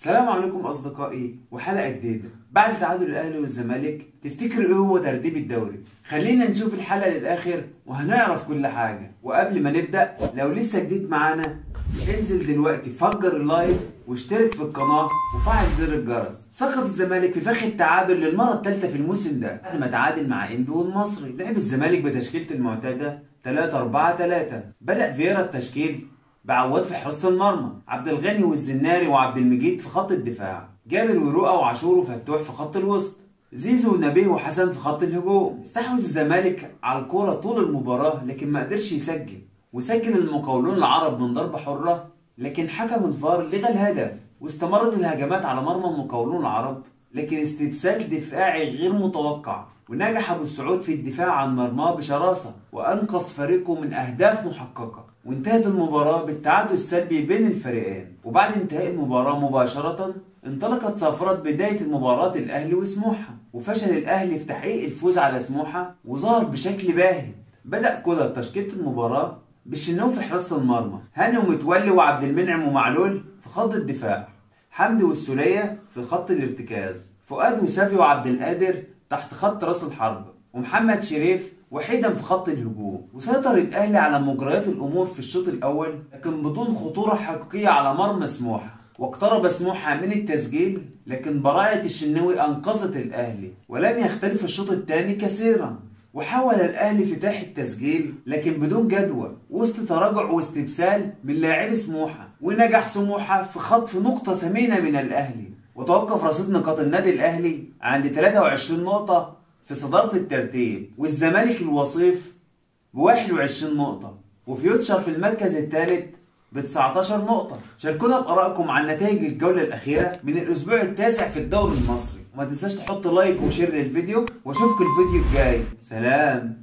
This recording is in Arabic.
السلام عليكم أصدقائي وحلقة جديدة. بعد تعادل الأهلي والزمالك تفتكروا إيه هو ترتيب الدوري؟ خلينا نشوف الحلقة للآخر وهنعرف كل حاجة. وقبل ما نبدأ لو لسه جديد معانا انزل دلوقتي فجر اللايك واشترك في القناة وفعل زر الجرس. سقط الزمالك في فخ التعادل للمرة الثالثة في الموسم ده بعد ما تعادل مع إنبي والمصري. لعب الزمالك بتشكيلته المعتادة 3-4-3. بدأ فييرا التشكيل بعواد في حراسة المرمى، عبد الغني والزناري وعبد المجيد في خط الدفاع، جابر ورؤى وعاشور وفتوح في خط الوسط، زيزو ونبيه وحسن في خط الهجوم. استحوذ الزمالك على الكرة طول المباراة لكن ما قدرش يسجل، وسجل المقاولون العرب من ضربة حرة لكن حكم الفار لغى الهدف. واستمرت الهجمات على مرمى المقاولون العرب لكن استبسال دفاعي غير متوقع، ونجح ابو السعود في الدفاع عن مرماه بشراسة وانقذ فريقه من اهداف محققة. وانتهت المباراة بالتعادل السلبي بين الفريقين. وبعد انتهاء المباراة مباشرة انطلقت صافرة بداية المباراة الأهلي وسموحة، وفشل الأهلي في تحقيق الفوز على سموحة وظهر بشكل باهت. بدأ كولر تشكيلة المباراة بالشناوي في حراسة المرمى، هاني ومتولي وعبد المنعم ومعلول في خط الدفاع، حمدي والسولية في خط الارتكاز، فؤاد وسافي وعبد القادر تحت خط راس الحرب، ومحمد شريف وحيدا في خط الهجوم. وسيطر الاهلي على مجريات الامور في الشوط الاول لكن بدون خطوره حقيقيه على مرمى سموحه، واقترب سموحه من التسجيل لكن براعه الشناوي انقذت الاهلي. ولم يختلف الشوط الثاني كثيرا، وحاول الاهلي فتح التسجيل لكن بدون جدوى وسط تراجع واستبسال من لاعبي سموحه، ونجح سموحه في خطف نقطه ثمينه من الاهلي. وتوقف رصيد نقاط النادي الاهلي عند 23 نقطه في صدارة الترتيب، والزمالك الوصيف ب21 نقطة، وفيوتشر في المركز الثالث ب19 نقطة. شاركونا بآرائكم عن نتائج الجولة الأخيرة من الأسبوع التاسع في الدوري المصري، وما تنساش تحط لايك وشير للفيديو، واشوفكم الفيديو الجاي. سلام.